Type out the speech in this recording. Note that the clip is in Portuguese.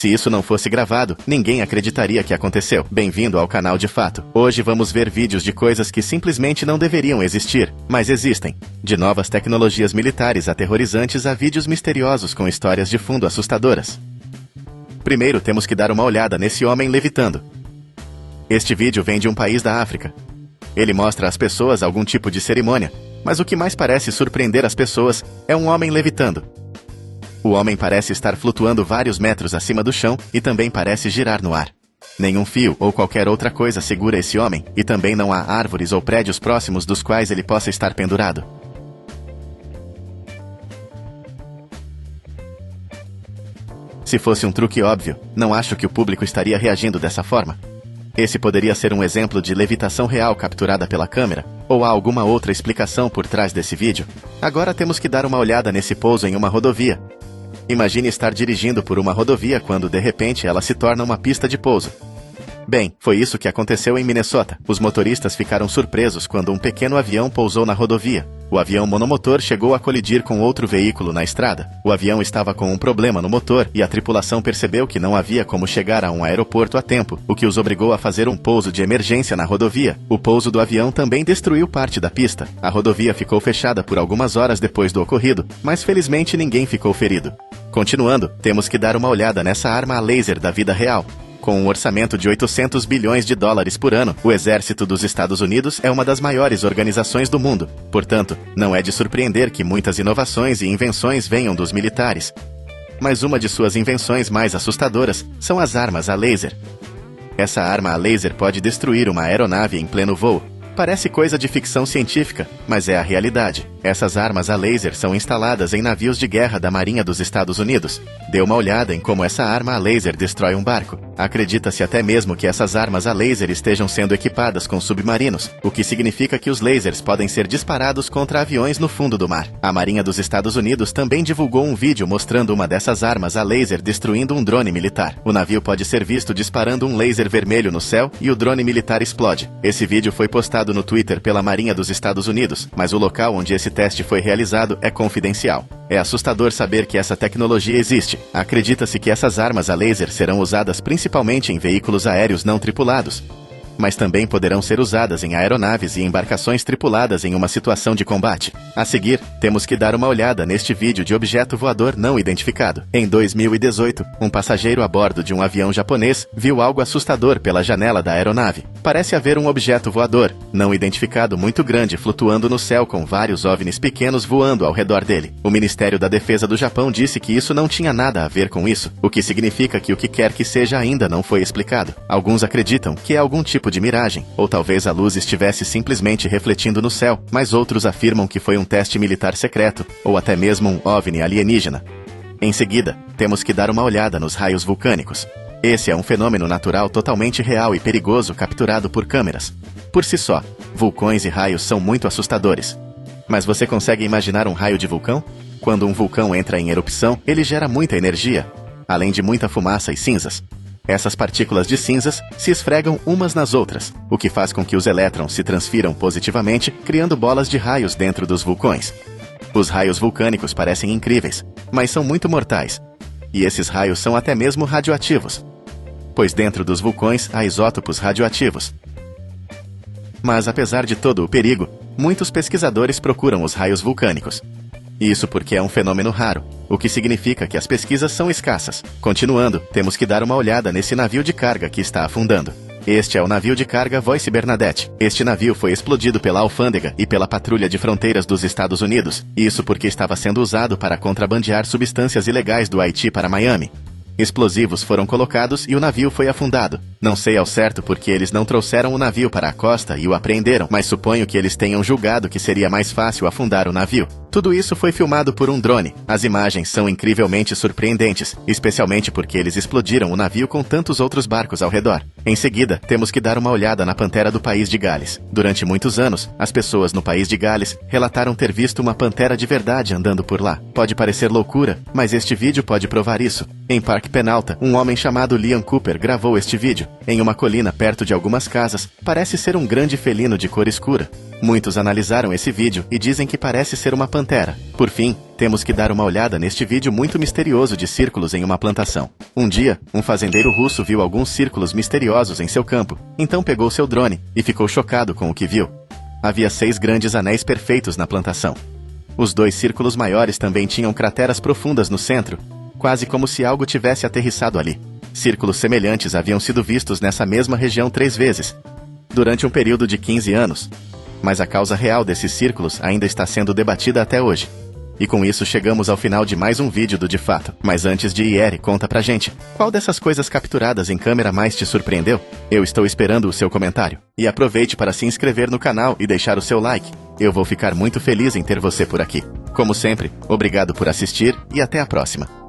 Se isso não fosse gravado, ninguém acreditaria que aconteceu. Bem-vindo ao canal de fato. Hoje vamos ver vídeos de coisas que simplesmente não deveriam existir, mas existem. De novas tecnologias militares aterrorizantes a vídeos misteriosos com histórias de fundo assustadoras. Primeiro temos que dar uma olhada nesse homem levitando. Este vídeo vem de um país da África. Ele mostra às pessoas algum tipo de cerimônia, mas o que mais parece surpreender as pessoas é um homem levitando. O homem parece estar flutuando vários metros acima do chão e também parece girar no ar. Nenhum fio ou qualquer outra coisa segura esse homem, e também não há árvores ou prédios próximos dos quais ele possa estar pendurado. Se fosse um truque óbvio, não acho que o público estaria reagindo dessa forma. Esse poderia ser um exemplo de levitação real capturada pela câmera, ou há alguma outra explicação por trás desse vídeo? Agora temos que dar uma olhada nesse pouso em uma rodovia. Imagine estar dirigindo por uma rodovia quando de repente ela se torna uma pista de pouso. Bem, foi isso que aconteceu em Minnesota. Os motoristas ficaram surpresos quando um pequeno avião pousou na rodovia. O avião monomotor chegou a colidir com outro veículo na estrada. O avião estava com um problema no motor e a tripulação percebeu que não havia como chegar a um aeroporto a tempo, o que os obrigou a fazer um pouso de emergência na rodovia. O pouso do avião também destruiu parte da pista. A rodovia ficou fechada por algumas horas depois do ocorrido, mas felizmente ninguém ficou ferido. Continuando, temos que dar uma olhada nessa arma a laser da vida real. Com um orçamento de 800 bilhões de dólares por ano, o Exército dos Estados Unidos é uma das maiores organizações do mundo. Portanto, não é de surpreender que muitas inovações e invenções venham dos militares. Mas uma de suas invenções mais assustadoras são as armas a laser. Essa arma a laser pode destruir uma aeronave em pleno voo. Parece coisa de ficção científica, mas é a realidade. Essas armas a laser são instaladas em navios de guerra da Marinha dos Estados Unidos. Dê uma olhada em como essa arma a laser destrói um barco. Acredita-se até mesmo que essas armas a laser estejam sendo equipadas com submarinos, o que significa que os lasers podem ser disparados contra aviões no fundo do mar. A Marinha dos Estados Unidos também divulgou um vídeo mostrando uma dessas armas a laser destruindo um drone militar. O navio pode ser visto disparando um laser vermelho no céu e o drone militar explode. Esse vídeo foi postado no Twitter pela Marinha dos Estados Unidos, mas o local onde esse teste foi realizado é confidencial. É assustador saber que essa tecnologia existe. Acredita-se que essas armas a laser serão usadas principalmente em veículos aéreos não tripulados, mas também poderão ser usadas em aeronaves e embarcações tripuladas em uma situação de combate. A seguir, temos que dar uma olhada neste vídeo de objeto voador não identificado. Em 2018, um passageiro a bordo de um avião japonês viu algo assustador pela janela da aeronave. Parece haver um objeto voador não identificado muito grande flutuando no céu com vários OVNIs pequenos voando ao redor dele. O Ministério da Defesa do Japão disse que isso não tinha nada a ver com isso, o que significa que o que quer que seja ainda não foi explicado. Alguns acreditam que é algum tipo de miragem, ou talvez a luz estivesse simplesmente refletindo no céu, mas outros afirmam que foi um teste militar secreto, ou até mesmo um OVNI alienígena. Em seguida, temos que dar uma olhada nos raios vulcânicos. Esse é um fenômeno natural totalmente real e perigoso capturado por câmeras. Por si só, vulcões e raios são muito assustadores. Mas você consegue imaginar um raio de vulcão? Quando um vulcão entra em erupção, ele gera muita energia, além de muita fumaça e cinzas. Essas partículas de cinzas se esfregam umas nas outras, o que faz com que os elétrons se transfiram positivamente, criando bolas de raios dentro dos vulcões. Os raios vulcânicos parecem incríveis, mas são muito mortais. E esses raios são até mesmo radioativos, pois dentro dos vulcões há isótopos radioativos. Mas apesar de todo o perigo, muitos pesquisadores procuram os raios vulcânicos. Isso porque é um fenômeno raro, o que significa que as pesquisas são escassas. Continuando, temos que dar uma olhada nesse navio de carga que está afundando. Este é o navio de carga Voice Bernadette. Este navio foi explodido pela alfândega e pela patrulha de fronteiras dos Estados Unidos. Isso porque estava sendo usado para contrabandear substâncias ilegais do Haiti para Miami. Explosivos foram colocados e o navio foi afundado. Não sei ao certo porque eles não trouxeram o navio para a costa e o apreenderam, mas suponho que eles tenham julgado que seria mais fácil afundar o navio. Tudo isso foi filmado por um drone. As imagens são incrivelmente surpreendentes, especialmente porque eles explodiram o navio com tantos outros barcos ao redor. Em seguida, temos que dar uma olhada na pantera do país de Gales. Durante muitos anos, as pessoas no país de Gales relataram ter visto uma pantera de verdade andando por lá. Pode parecer loucura, mas este vídeo pode provar isso. Em Park Park Penalta, um homem chamado Liam Cooper gravou este vídeo. Em uma colina perto de algumas casas, parece ser um grande felino de cor escura. Muitos analisaram esse vídeo e dizem que parece ser uma pantera. Por fim, temos que dar uma olhada neste vídeo muito misterioso de círculos em uma plantação. Um dia, um fazendeiro russo viu alguns círculos misteriosos em seu campo, então pegou seu drone e ficou chocado com o que viu. Havia 6 grandes anéis perfeitos na plantação. Os 2 círculos maiores também tinham crateras profundas no centro, quase como se algo tivesse aterrissado ali. Círculos semelhantes haviam sido vistos nessa mesma região 3 vezes, durante um período de 15 anos. Mas a causa real desses círculos ainda está sendo debatida até hoje. E com isso chegamos ao final de mais um vídeo do De Fato. Mas antes de ir, conta pra gente, qual dessas coisas capturadas em câmera mais te surpreendeu? Eu estou esperando o seu comentário. E aproveite para se inscrever no canal e deixar o seu like. Eu vou ficar muito feliz em ter você por aqui. Como sempre, obrigado por assistir e até a próxima.